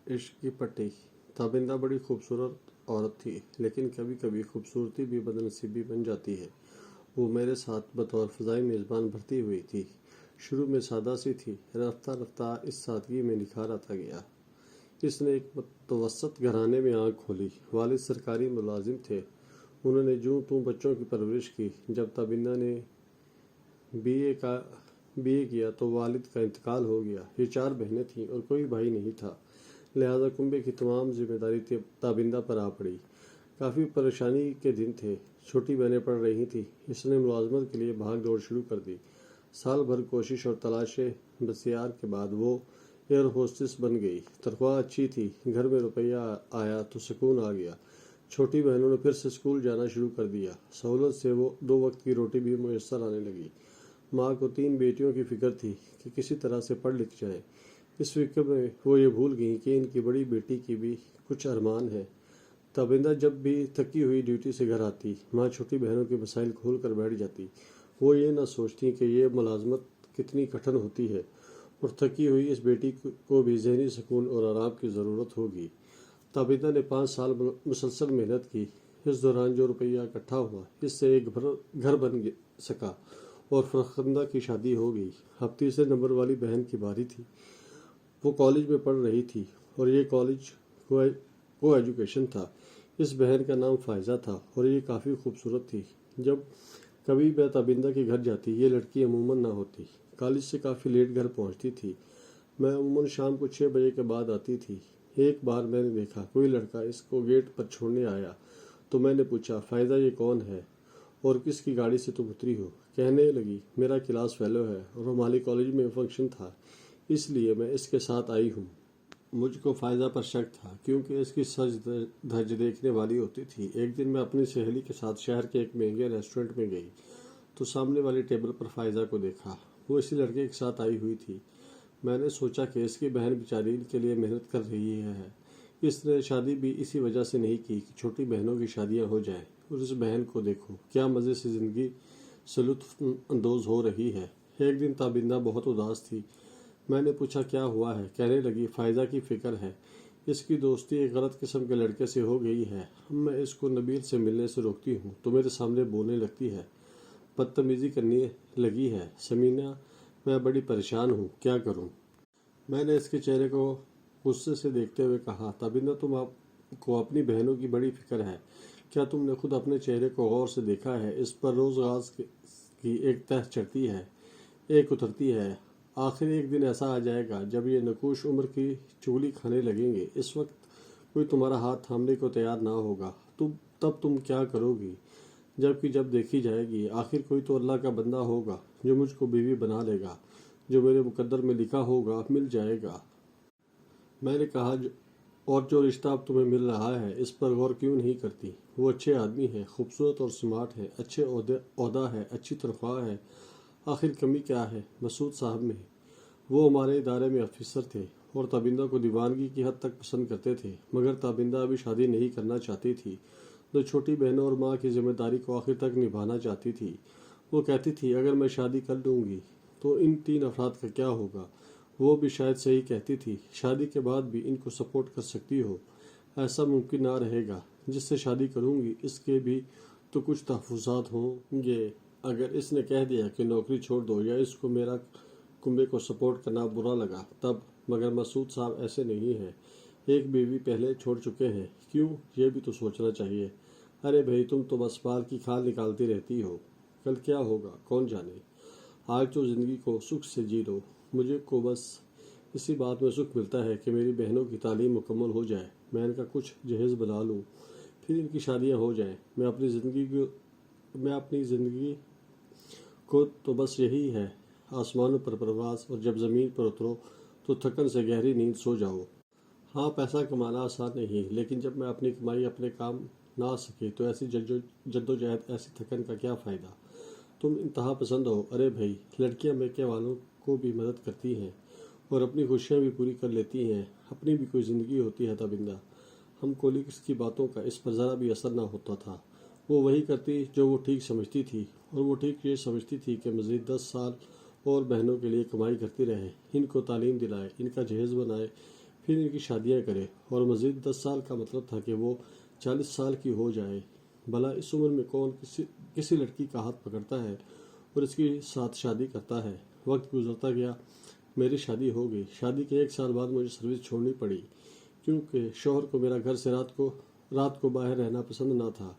عشق کی پٹی۔ تابندہ بڑی خوبصورت عورت تھی، لیکن کبھی کبھی خوبصورتی بھی بدنصیبی بن جاتی ہے۔ وہ میرے ساتھ بطور فضائی میزبان بھرتی ہوئی تھی۔ شروع میں سادہ سی تھی، رفتہ رفتہ اس سادگی میں نکھار آتا گیا۔ اس نے ایک متوسط گھرانے میں آنکھ کھولی۔ والد سرکاری ملازم تھے۔ انہوں نے جوں توں بچوں کی پرورش کی۔ جب تابندہ نے بی اے کیا تو والد کا انتقال ہو گیا۔ یہ 4 بہنیں تھیں اور کوئی بھائی نہیں تھا، لہذا کنبے کی تمام ذمہ داری تابندہ پر آ پڑی۔ کافی پریشانی کے دن تھے۔ چھوٹی بہنیں پڑھ رہی تھیں۔ اس نے ملازمت کے لیے بھاگ دوڑ شروع کر دی۔ سال بھر کوشش اور تلاش بسیار کے بعد وہ ایئر ہوسٹس بن گئی۔ تنخواہ اچھی تھی، گھر میں روپیہ آیا تو سکون آ گیا۔ چھوٹی بہنوں نے پھر سے اسکول جانا شروع کر دیا۔ سہولت سے وہ 2 وقت کی روٹی بھی میسر آنے لگی۔ ماں کو 3 بیٹیوں کی فکر تھی کہ کسی طرح سے پڑھ لکھ جائیں۔ اس فکر میں وہ یہ بھول گئیں کہ ان کی بڑی بیٹی کی بھی کچھ ارمان ہیں۔ تابندہ جب بھی تھکی ہوئی ڈیوٹی سے گھر آتی، ماں چھوٹی بہنوں کے مسائل کھول کر بیٹھ جاتی۔ وہ یہ نہ سوچتی کہ یہ ملازمت کتنی کٹھن ہوتی ہے اور تھکی ہوئی اس بیٹی کو بھی ذہنی سکون اور آرام کی ضرورت ہوگی۔ تابندہ نے 5 سال مسلسل محنت کی۔ اس دوران جو روپیہ اکٹھا ہوا، اس سے ایک گھر بن سکا اور فرخندہ کی شادی ہو گئی۔ اب تیسرے نمبر والی بہن کی باری تھی۔ وہ کالج میں پڑھ رہی تھی اور یہ کالج کو ایجوکیشن تھا۔ اس بہن کا نام فائزہ تھا اور یہ کافی خوبصورت تھی۔ جب کبھی میں تابندہ کے گھر جاتی، یہ لڑکی عموماً نہ ہوتی۔ کالج سے کافی لیٹ گھر پہنچتی تھی۔ میں عموماً شام کو 6 بجے کے بعد آتی تھی۔ ایک بار میں نے دیکھا کوئی لڑکا اس کو گیٹ پر چھوڑنے آیا تو میں نے پوچھا، فائزہ یہ کون ہے اور کس کی گاڑی سے تم اتری ہو؟ کہنے لگی، میرا کلاس فیلو ہے اور ہمارے کالج میں فنکشن تھا، اس لیے میں اس کے ساتھ آئی ہوں۔ مجھ کو فائزہ پر شک تھا کیونکہ اس کی سج دھج دیکھنے والی ہوتی تھی۔ ایک دن میں اپنی سہیلی کے ساتھ شہر کے ایک مہنگے ریسٹورنٹ میں گئی تو سامنے والی ٹیبل پر فائزہ کو دیکھا۔ وہ اسی لڑکے کے ساتھ آئی ہوئی تھی۔ میں نے سوچا کہ اس کی بہن بیچاری ان کے لیے محنت کر رہی ہے۔ اس نے شادی بھی اسی وجہ سے نہیں کی کہ چھوٹی بہنوں کی شادیاں ہو جائیں، اور اس بہن کو دیکھو کیا مزے سے زندگی سے لطف اندوز ہو رہی ہے۔ ایک دن تابندہ بہت اداس تھی۔ میں نے پوچھا کیا ہوا ہے؟ کہنے لگی، فائزہ کی فکر ہے، اس کی دوستی ایک غلط قسم کے لڑکے سے ہو گئی ہے۔ اب میں اس کو نبیل سے ملنے سے روکتی ہوں تو میرے سامنے بولنے لگتی ہے، بدتمیزی کرنے لگی ہے۔ سمینا، میں بڑی پریشان ہوں، کیا کروں؟ میں نے اس کے چہرے کو غصے سے دیکھتے ہوئے کہا، تابندہ تم کو اپنی بہنوں کی بڑی فکر ہے، کیا تم نے خود اپنے چہرے کو غور سے دیکھا ہے؟ اس پر روز غاز کی ایک تہ چڑھتی ہے، ایک اترتی ہے۔ آخر ایک دن ایسا آ جائے گا جب یہ نقوش عمر کی چغلی کھانے لگیں گے۔ اس وقت کوئی تمہارا ہاتھ تھامنے کو تیار نہ ہوگا، تب تم کیا کرو گی؟ جب دیکھی جائے گی، آخر کوئی تو اللہ کا بندہ ہوگا جو مجھ کو بیوی بنا لے گا، جو میرے مقدر میں لکھا ہوگا مل جائے گا۔ میں نے کہا، اور جو رشتہ اب تمہیں مل رہا ہے اس پر غور کیوں نہیں کرتی؟ وہ اچھے آدمی ہیں، خوبصورت اور سمارٹ ہیں، اچھے عہدہ ہے، اچھی تنخواہ ہے، آخر کمی کیا ہے؟ مسعود صاحب میں وہ ہمارے ادارے میں افسر تھے اور تابندہ کو دیوانگی کی حد تک پسند کرتے تھے، مگر تابندہ ابھی شادی نہیں کرنا چاہتی تھی۔ 2 چھوٹی بہنوں اور ماں کی ذمہ داری کو آخر تک نبھانا چاہتی تھی۔ وہ کہتی تھی، اگر میں شادی کر لوں گی تو ان 3 افراد کا کیا ہوگا؟ وہ بھی شاید صحیح کہتی تھی، شادی کے بعد بھی ان کو سپورٹ کر سکتی ہو، ایسا ممکن نہ رہے گا۔ جس سے شادی کروں گی اس کے بھی تو کچھ تحفظات ہوں گے۔ اگر اس نے کہہ دیا کہ نوکری چھوڑ دو یا اس کو میرا کنبے کو سپورٹ کرنا برا لگا تب؟ مگر مسعود صاحب ایسے نہیں ہیں، ایک بیوی پہلے چھوڑ چکے ہیں، کیوں؟ یہ بھی تو سوچنا چاہیے۔ ارے بھائی، تم تو بس پار کی کھال نکالتی رہتی ہو، کل کیا ہوگا کون جانے۔ آج تو زندگی کو سکھ سے جی لو۔ مجھے کو بس اسی بات میں سکھ ملتا ہے کہ میری بہنوں کی تعلیم مکمل ہو جائے، میں ان کا کچھ جہیز بنا لوں، پھر ان کی شادیاں ہو جائیں۔ میں اپنی زندگی کو تو بس یہی ہے، آسمانوں پر پرواز، اور جب زمین پر اترو تو تھکن سے گہری نیند سو جاؤ۔ ہاں، پیسہ کمانا آسان نہیں، لیکن جب میں اپنی کمائی اپنے کام نہ آ سکے تو ایسی جدوجہد، ایسی تھکن کا کیا فائدہ؟ تم انتہا پسند ہو۔ ارے بھائی، لڑکیاں میکے والوں کو بھی مدد کرتی ہیں اور اپنی خوشیاں بھی پوری کر لیتی ہیں، اپنی بھی کوئی زندگی ہوتی ہے۔ تابندہ، ہم کولیگس کی باتوں کا اس پر ذرا بھی اثر نہ ہوتا تھا۔ وہ وہی کرتی جو وہ ٹھیک سمجھتی تھی، اور وہ ٹھیک یہ سمجھتی تھی کہ مزید 10 سال اور بہنوں کے لیے کمائی کرتی رہے، ان کو تعلیم دلائے، ان کا جہیز بنائے، پھر ان کی شادیاں کرے، اور مزید 10 سال کا مطلب تھا کہ وہ 40 سال کی ہو جائے۔ بھلا اس عمر میں کون کسی لڑکی کا ہاتھ پکڑتا ہے اور اس کے ساتھ شادی کرتا ہے؟ وقت گزرتا گیا، میری شادی ہو گئی۔ شادی کے 1 سال بعد مجھے سروس چھوڑنی پڑی، کیونکہ شوہر کو میرا گھر سے رات کو باہر رہنا پسند نہ تھا۔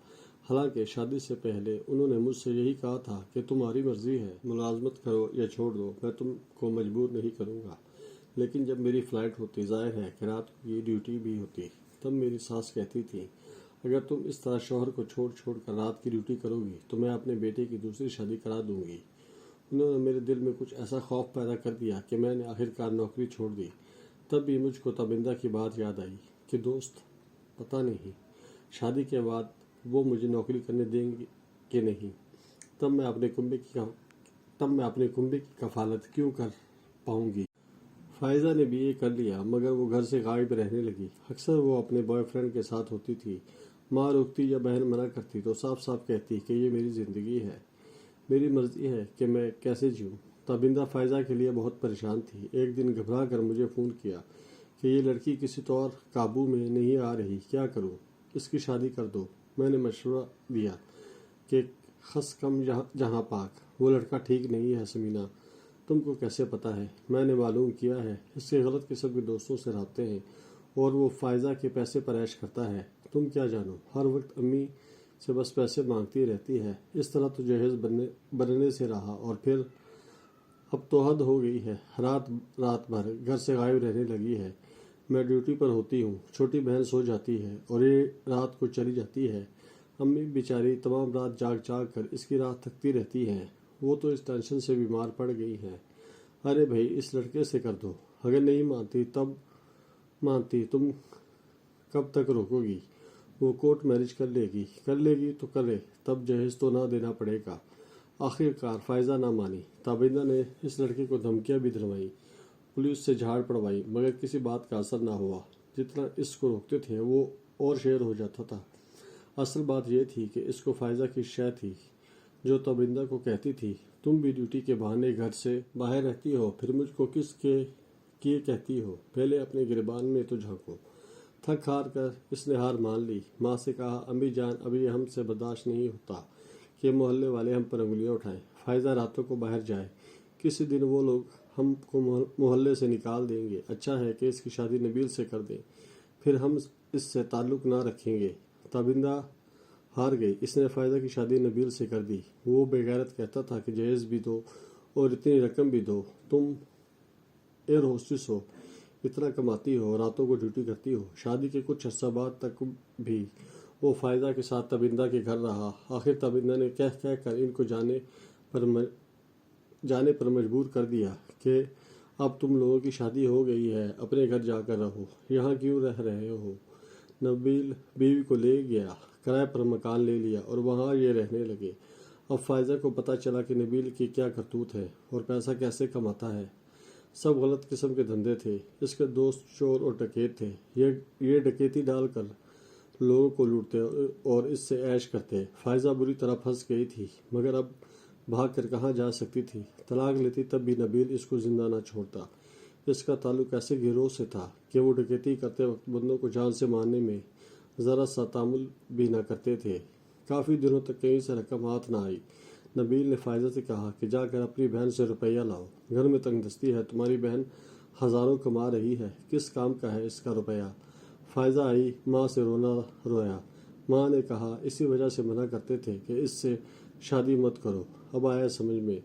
حالانکہ شادی سے پہلے انہوں نے مجھ سے یہی کہا تھا کہ تمہاری مرضی ہے، ملازمت کرو یا چھوڑ دو، میں تم کو مجبور نہیں کروں گا۔ لیکن جب میری فلائٹ ہوتی، ظاہر ہے کہ رات کی ڈیوٹی بھی ہوتی، تب میری ساس کہتی تھی اگر تم اس طرح شوہر کو چھوڑ کر رات کی ڈیوٹی کرو گی تو میں اپنے بیٹے کی دوسری شادی کرا دوں گی۔ انہوں نے میرے دل میں کچھ ایسا خوف پیدا کر دیا کہ میں نے آخرکار نوکری چھوڑ دی۔ تب بھی مجھ کو تابندہ کی بات یاد آئی کہ دوست، پتہ نہیں شادی کے بعد وہ مجھے نوکری کرنے دیں گے کہ نہیں، تب میں اپنے کنبے کی کفالت کیوں کر پاؤں گی۔ فائزہ نے بھی یہ کر لیا، مگر وہ گھر سے غائب رہنے لگی۔ اکثر وہ اپنے بوائے فرینڈ کے ساتھ ہوتی تھی۔ ماں روکتی یا بہن منع کرتی تو صاف صاف کہتی کہ یہ میری زندگی ہے، میری مرضی ہے کہ میں کیسے جیوں۔ تابندہ فائزہ کے لیے بہت پریشان تھی۔ ایک دن گھبرا کر مجھے فون کیا کہ یہ لڑکی کسی طور قابو میں نہیں آ رہی، کیا کروں؟ اس کی شادی کر دو۔ میں نے مشورہ دیا کہ خس کم جہاں پاک، وہ لڑکا ٹھیک نہیں ہے سمینا، تم کو کیسے پتہ ہے؟ میں نے معلوم کیا ہے، اس کے غلط قسم کے دوستوں سے رابطے ہیں اور وہ فائزہ کے پیسے پر عیش کرتا ہے۔ تم کیا جانو، ہر وقت امی سے بس پیسے مانگتی رہتی ہے۔ اس طرح تو جہیز بننے سے رہا، اور پھر اب تو حد ہو گئی ہے، رات بھر گھر سے غائب رہنے لگی ہے۔ میں ڈیوٹی پر ہوتی ہوں، چھوٹی بہن سو جاتی ہے اور یہ رات کو چلی جاتی ہے۔ امی بیچاری تمام رات جاگ کر اس کی راہ تکتی رہتی ہیں۔ وہ تو اس ٹینشن سے بیمار پڑ گئی ہیں۔ ارے بھائی، اس لڑکے سے کر دو، اگر نہیں مانتی تم کب تک روکو گی؟ وہ کورٹ میرج کر لے گی تو کرے، تب جہیز تو نہ دینا پڑے گا۔ آخرکار فائزہ نہ مانی۔ تابندہ نے اس لڑکے کو دھمکیاں بھی دلوائیں، پولیس سے جھاڑ پڑوائی، مگر کسی بات کا اثر نہ ہوا۔ جتنا اس کو روکتے تھے وہ اور شیر ہو جاتا تھا۔ اصل بات یہ تھی کہ اس کو فائزہ کی شے تھی، جو تابندہ کو کہتی تھی تم بھی ڈیوٹی کے بہانے گھر سے باہر رہتی ہو، پھر مجھ کو کس کے کیے کہتی ہو؟ پہلے اپنے گریبان میں تو جھانکو۔ تھک ہار کر اس نے ہار مان لی۔ ماں سے کہا امی جان، ابھی ہم سے برداشت نہیں ہوتا کہ محلے والے ہم پر انگلیاں اٹھائیں، فائزہ راتوں کو باہر جائے، کسی دن وہ لوگ ہم کو محلے سے نکال دیں گے، اچھا ہے کہ اس کی شادی نبیل سے کر دیں، پھر ہم اس سے تعلق نہ رکھیں گے۔ تابندہ ہار گئی، اس نے فائزہ کی شادی نبیل سے کر دی۔ وہ بے غیرت کہتا تھا کہ جہیز بھی دو اور اتنی رقم بھی دو، تم ایئر ہوسٹس ہو، اتنا کماتی ہو، راتوں کو ڈیوٹی کرتی ہو۔ شادی کے کچھ عرصہ بعد تک بھی وہ فائزہ کے ساتھ تابندہ کے گھر رہا۔ آخر تابندہ نے کہہ کر ان کو جانے پر مجبور کر دیا کہ اب تم لوگوں کی شادی ہو گئی ہے، اپنے گھر جا کر رہو، یہاں کیوں رہ رہے ہو؟ نبیل بیوی کو لے گیا، کرائے پر مکان لے لیا اور وہاں یہ رہنے لگے۔ اب فائزہ کو پتہ چلا کہ نبیل کی کیا کرتوت ہے اور پیسہ کیسے کماتا ہے۔ سب غلط قسم کے دھندے تھے۔ اس کے دوست چور اور ڈکیت تھے۔ یہ ڈکیتی ڈال کر لوگوں کو لوٹتے اور اس سے عیش کرتے۔ فائزہ بری طرح پھنس گئی تھی، مگر اب بھاگ کر کہاں جا سکتی تھی؟ طلاق لیتی تب بھی نبیل اس کو زندہ نہ چھوڑتا۔ اس کا تعلق ایسے گروہ سے تھا کہ وہ ڈکیتی کرتے وقت بندوں کو جان سے مارنے میں ذرا سا تعامل بھی نہ کرتے تھے۔ کافی دنوں تک کہیں سے رقم ہاتھ نہ آئی۔ نبیل نے فائزہ سے کہا کہ جا کر اپنی بہن سے روپیہ لاؤ، گھر میں تنگ دستی ہے، تمہاری بہن ہزاروں کما رہی ہے، کس کام کا ہے اس کا روپیہ؟ فائزہ آئی، ماں سے رویا۔ ماں نے کہا اسی وجہ سے منع کرتے تھے کہ اس سے شادی مت کرو، اب آیا سمجھ میں،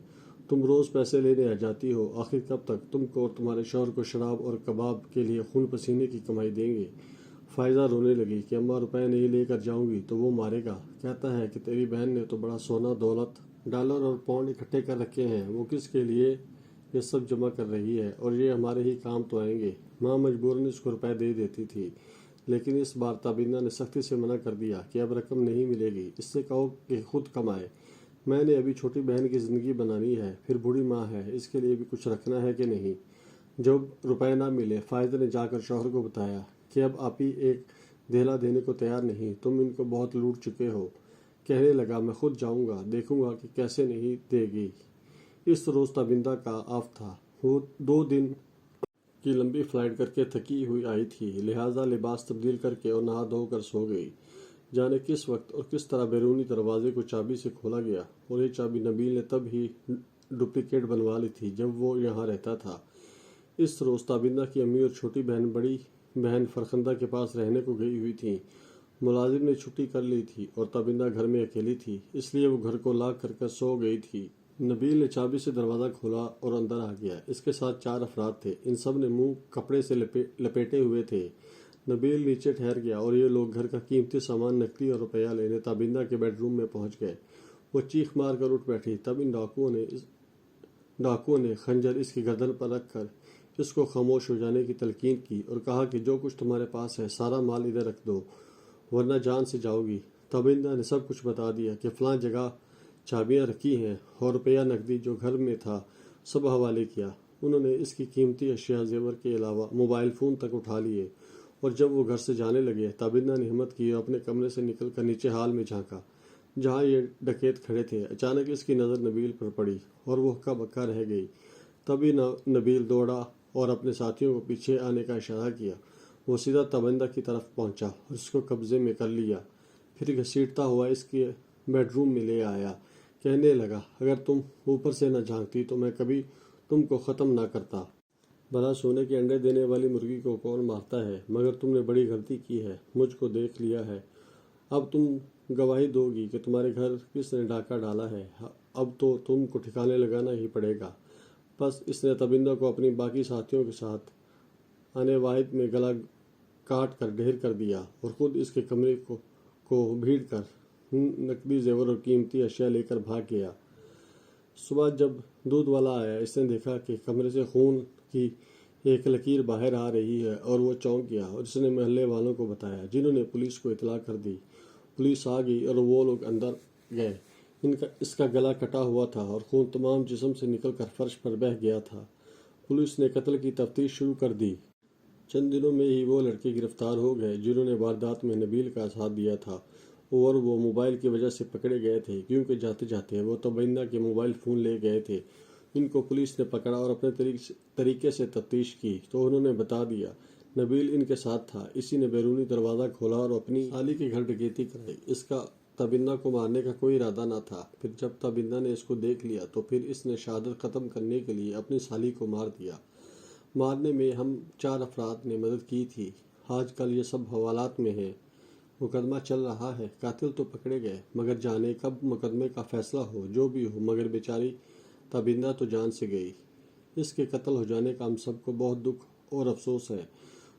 تم روز پیسے لینے آ جاتی ہو، آخر کب تک تم کو اور تمہارے شوہر کو شراب اور کباب کے لیے خون پسینے کی کمائی دیں گے؟ فائزہ رونے لگی کہ اماں روپے نہیں لے کر جاؤں گی تو وہ مارے گا، کہتا ہے کہ تیری بہن نے تو بڑا سونا دولت ڈالر اور پاؤنڈ اکٹھے کر رکھے ہیں، وہ کس کے لیے یہ سب جمع کر رہی ہے اور یہ ہمارے ہی کام تو آئیں گے۔ ماں مجبوراً اس کو روپے دے دیتی تھی، لیکن اس بار تابندہ نے سختی سے منع کر دیا کہ اب رقم نہیں ملے گی، اس سے کہو کہ خود کمائے، میں نے ابھی چھوٹی بہن کی زندگی بنانی ہے، پھر بوڑھی ماں ہے، اس کے لیے بھی کچھ رکھنا ہے کہ نہیں۔ جب روپے نہ ملے، فائزہ نے جا کر شوہر کو بتایا کہ اب آپ ہی ایک دھیلا دینے کو تیار نہیں، تم ان کو بہت لوٹ چکے ہو۔ کہنے لگا میں خود جاؤں گا، دیکھوں گا کہ کیسے نہیں دے گی۔ اس روز تابندہ کا آف تھا۔ وہ 2 دن کی لمبی فلائٹ کر کے تھکی ہوئی آئی تھی، لہٰذا لباس تبدیل کر کے اور نہا دھو کر سو گئی۔ جانے کس وقت اور کس طرح بیرونی دروازے کو چابی سے کھولا گیا، اور یہ چابی نبیل نے تب ہی ڈپلیکیٹ بنوا لی تھی جب وہ یہاں رہتا تھا۔ اس روز تابندہ کی امی اور چھوٹی بہن بڑی بہن فرخندہ کے پاس رہنے کو گئی ہوئی تھیں۔ ملازم نے چھٹی کر لی تھی اور تابندہ گھر میں اکیلی تھی، اس لیے وہ گھر کو لاک کر سو گئی تھی۔ نبیل نے چابی سے دروازہ کھولا اور اندر آ گیا۔ اس کے ساتھ 4 افراد تھے، ان سب نے منہ کپڑے سے لپیٹے ہوئے تھے۔ نبیل نیچے ٹھہر گیا اور یہ لوگ گھر کا قیمتی سامان، نقدی اور روپیہ لینے تابندہ کے بیڈ روم میں پہنچ گئے۔ وہ چیخ مار کر اٹھ بیٹھی۔ تب ان ڈاکوؤں نے خنجر اس کی گردن پر رکھ کر اس کو خاموش ہو جانے کی تلقین کی اور کہا کہ جو کچھ تمہارے پاس ہے سارا مال ادھر رکھ دو ورنہ جان سے جاؤ گی۔ تابندہ نے سب کچھ بتا دیا کہ فلاں جگہ چابیاں رکھی ہیں اور روپیہ نقدی جو گھر میں تھا سب حوالے کیا۔ انہوں نے اس کی قیمتی اشیاء زیور کے علاوہ موبائل فون تک اٹھا لیے، اور جب وہ گھر سے جانے لگے تابندہ نے ہمت کی اور اپنے کمرے سے نکل کر نیچے ہال میں جھانکا جہاں یہ ڈکیت کھڑے تھے۔ اچانک اس کی نظر نبیل پر پڑی اور وہ ہکا بکا رہ گئی۔ تبھی نبیل دوڑا اور اپنے ساتھیوں کو پیچھے آنے کا اشارہ کیا۔ وہ سیدھا تابندہ کی طرف پہنچا اور اس کو قبضے میں کر لیا، پھر گھسیٹتا ہوا اس کے بیڈ روم میں لے آیا۔ کہنے لگا، اگر تم اوپر سے نہ جھانکتی تو میں کبھی تم کو ختم نہ کرتا۔ بھلا سونے کے انڈے دینے والی مرغی کو کون مارتا ہے؟ مگر تم نے بڑی غلطی کی ہے، مجھ کو دیکھ لیا ہے۔ اب تم گواہی دو گی کہ تمہارے گھر کس نے ڈاکہ ڈالا ہے۔ اب تو تم کو ٹھکانے لگانا ہی پڑے گا۔ بس اس نے تابندہ کو اپنی باقی ساتھیوں کے ساتھ آنے واحد میں گلا کاٹ کر ڈھیر کر دیا اور خود اس کے کمرے کو بھیڑ کر نقدی زیور اور قیمتی اشیاء لے کر بھاگ گیا۔ صبح جب دودھ والا آیا، اس نے دیکھا کہ کمرے سے خون کی ایک لکیر باہر آ رہی ہے اور وہ چونک گیا اور اس نے محلے والوں کو بتایا، جنہوں نے پولیس کو اطلاع کر دی۔ پولیس آ گئی اور وہ لوگ اندر گئے۔ اس کا گلا کٹا ہوا تھا اور خون تمام جسم سے نکل کر فرش پر بہہ گیا تھا۔ پولیس نے قتل کی تفتیش شروع کر دی۔ چند دنوں میں ہی وہ لڑکے گرفتار ہو گئے جنہوں نے واردات میں نبیل کا ساتھ دیا تھا، اور وہ موبائل کی وجہ سے پکڑے گئے تھے کیونکہ جاتے جاتے وہ تابندہ کے موبائل فون لے گئے تھے۔ ان کو پولیس نے پکڑا اور اپنے طریقے سے تفتیش کی تو انہوں نے بتا دیا نبیل ان کے ساتھ تھا۔ اسی نے بیرونی دروازہ کھولا اور اپنی سالی کے گھر ڈکیتی کرائی۔ اس کا تابندہ کو مارنے کا کوئی ارادہ نہ تھا۔ پھر جب تابندہ نے اس کو دیکھ لیا تو پھر اس نے شہادت ختم کرنے کے لیے اپنی سالی کو مار دیا۔ مارنے میں ہم 4 افراد نے مدد کی تھی۔ آج کل یہ سب حوالات میں ہیں، مقدمہ چل رہا ہے۔ قاتل تو پکڑے گئے، مگر جانے کب مقدمے کا فیصلہ ہو۔ جو بھی ہو، مگر بیچاری تابندہ تو جان سے گئی۔ اس کے قتل ہو جانے کا ہم سب کو بہت دکھ اور افسوس ہے۔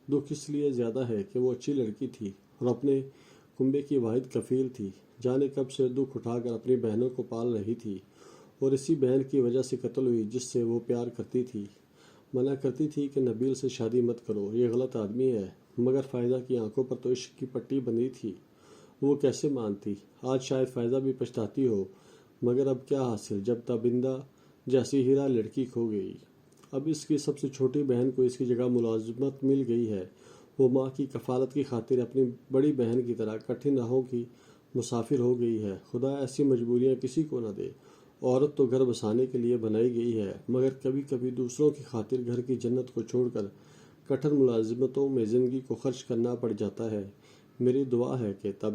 دکھ اس لیے زیادہ ہے کہ وہ اچھی لڑکی تھی اور اپنے کنبے کی واحد کفیل تھی۔ جانے کب سے دکھ اٹھا کر اپنی بہنوں کو پال رہی تھی، اور اسی بہن کی وجہ سے قتل ہوئی جس سے وہ پیار کرتی تھی۔ منع کرتی تھی کہ نبیل سے شادی مت کرو، یہ غلط آدمی ہے، مگر فائزہ کی آنکھوں پر تو عشق کی پٹی بندھی تھی، وہ کیسے مانتی؟ آج شاید فائزہ بھی پچھتاتی ہو، مگر اب کیا حاصل جب تابندہ جیسی ہیرا لڑکی کھو گئی۔ اب اس کی سب سے چھوٹی بہن کو اس کی جگہ ملازمت مل گئی ہے۔ وہ ماں کی کفالت کی خاطر اپنی بڑی بہن کی طرح کٹھن راہوں کی مسافر ہو گئی ہے۔ خدا ایسی مجبوریاں کسی کو نہ دے۔ عورت تو گھر بسانے کے لیے بنائی گئی ہے، مگر کبھی کبھی دوسروں کی خاطر گھر کی جنت کو چھوڑ کر کٹھن ملازمتوں میں زندگی کو خرچ کرنا پڑ جاتا ہے۔ میری دعا ہے کہ خدا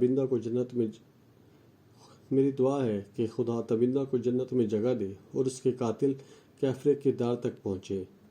تابندہ کو جنت میں جگہ دے اور اس کے قاتل کیفر کردار تک پہنچے۔